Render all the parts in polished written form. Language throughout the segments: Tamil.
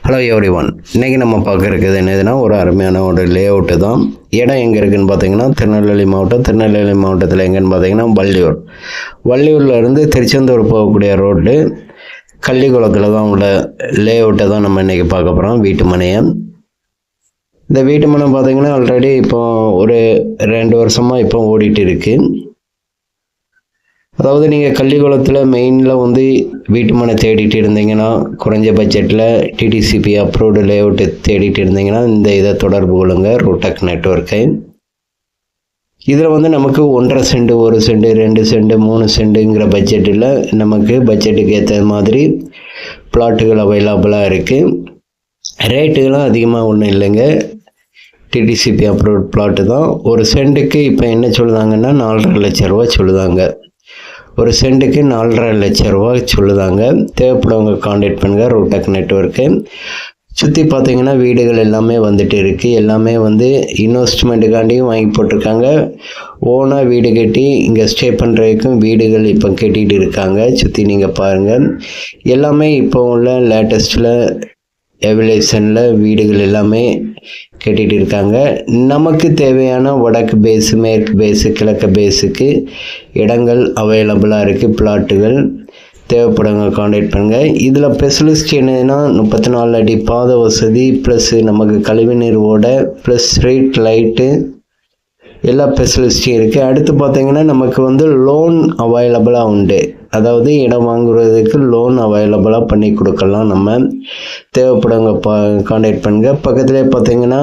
Hello every one. இன்றைக்கி நம்ம பார்க்குறது என்னதுன்னா ஒரு அருமையான ஒரு லே அவுட்டு தான். இடம் எங்கே இருக்குதுன்னு பார்த்தீங்கன்னா திருநெல்வேலி மாவட்டத்தில் எங்கேன்னு பார்த்தீங்கன்னா வள்ளியூர்லேருந்து திருச்செந்தூர் போகக்கூடிய ரோடு கள்ளிக்குளத்தில் தான் உள்ள லே அவுட்டை தான் நம்ம இன்றைக்கி பார்க்க போகிறோம். வீட்டு மனையை. இந்த வீட்டு மனை பார்த்தீங்கன்னா ஆல்ரெடி இப்போ ஒரு 2 வருஷமாக இப்போ ஓடிட்டு இருக்குது. அதாவது நீங்கள் கள்ளிக்குளத்தில் மெயினில் வந்து வீட்டு மனை தேடிட்டு இருந்தீங்கன்னா, குறைஞ்ச பட்ஜெட்டில் டிடிசிபி அப்ரூவ்டு லேஅவுட்டு தேடிட்டு இருந்தீங்கன்னா இந்த இதை தொடர்பு கொள்ளுங்க, ரூடெக் நெட்வொர்க்கை. இதில் வந்து நமக்கு 1.5 சென்ட், 1 சென்ட், 2 சென்ட், 3 சென்ட்டுங்கிற பட்ஜெட்டில் நமக்கு பட்ஜெட்டுக்கு ஏற்ற மாதிரி பிளாட்டுகள் அவைலபிளாக இருக்குது. ரேட்டுகளும் அதிகமாக ஒன்றும் இல்லைங்க. டிடிசிபி அப்ரூவ்ட் பிளாட்டு தான். ஒரு சென்ட்டுக்கு இப்போ என்ன சொல்லுதாங்கன்னா 4.5 லட்ச ரூபா சொல்லுதாங்க. ஒரு சென்ட்டுக்கு 4.5 லட்ச ரூபா சொல்லுதாங்க. தேவைப்படுவங்க காண்டாக்ட் பண்ணுங்கள், ரூடெக் நெட்வொர்க்கு. சுற்றி பார்த்தீங்கன்னா வீடுகள் எல்லாமே வந்துட்டு இருக்குது. எல்லாமே வந்து இன்வெஸ்ட்மெண்ட்டுக்காண்டியும் வாங்கி போட்டிருக்காங்க. ஓனாக வீடு கட்டி இங்கே ஸ்டே பண்ணுறதுக்கும் வீடுகள் இப்போ கட்டிகிட்டு இருக்காங்க. சுற்றி நீங்கள் பாருங்கள். எல்லாமே இப்போ உள்ள லேட்டஸ்ட்டில் எவல்யூஷனில் வீடுகள் எல்லாமே கட்டிகிட்டு இருக்காங்க. நமக்கு தேவையான வடக்கு பேஸு, மேற்கு பேஸு, கிழக்கு பேஸுக்கு இடங்கள் அவைலபிளாக இருக்குது. பிளாட்டுகள் தேவைப்படுங்க காண்டாக்ட் பண்ணுங்கள். இதில் ஸ்பெஷலிஸ்ட் என்னதுன்னா 34 அடி பாதை வசதி ப்ளஸ் நமக்கு கழிவுநீர் ஓடை ப்ளஸ் ஸ்ட்ரீட் லைட்டு எல்லா ஃபெசிலிட்டியும் இருக்குது. அடுத்து பார்த்திங்கன்னா நமக்கு வந்து லோன் அவைலபிளாக உண்டு. அதாவது இடம் வாங்குறதுக்கு லோன் அவைலபிளாக பண்ணி கொடுக்கலாம். நம்ம தேவைப்படுங்க காண்டாக்ட் பண்ணுங்கள். பக்கத்துலேயே பார்த்திங்கன்னா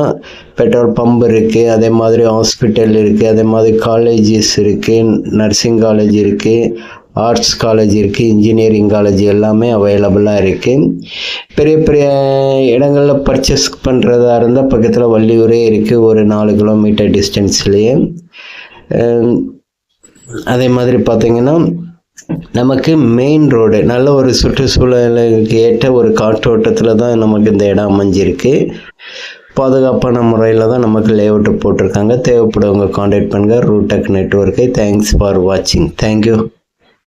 பெட்ரோல் பம்ப் இருக்குது, அதே மாதிரி ஹாஸ்பிட்டல் இருக்குது, அதே மாதிரி காலேஜஸ் இருக்குது, நர்சிங் காலேஜ் இருக்குது, ஆர்ட்ஸ் காலேஜ் இருக்குது, இன்ஜினியரிங் காலேஜ் எல்லாமே அவைலபிளாக இருக்குது. பெரிய பெரிய இடங்களில் பர்ச்சேஸ் பண்ணுறதா இருந்தால் பக்கத்தில் வள்ளியூரே இருக்குது, ஒரு 4 கிலோமீட்டர் டிஸ்டன்ஸ்லேயே. அதே மாதிரி பார்த்திங்கன்னா நமக்கு மெயின் ரோடு நல்ல ஒரு சுற்றுச்சூழலுக்கு ஏற்ற ஒரு காற்றோட்டத்தில் தான் நமக்கு இந்த இடம் அமைஞ்சிருக்கு. பாதுகாப்பான முறையில் தான் நமக்கு லேஅவுட்டு போட்டிருக்காங்க. தேவைப்படுவங்க காண்டாக்ட் பண்ணுங்கள், ரூடெக் நெட்வொர்க்கை. தேங்க்ஸ் ஃபார் வாட்சிங். தேங்க்யூ.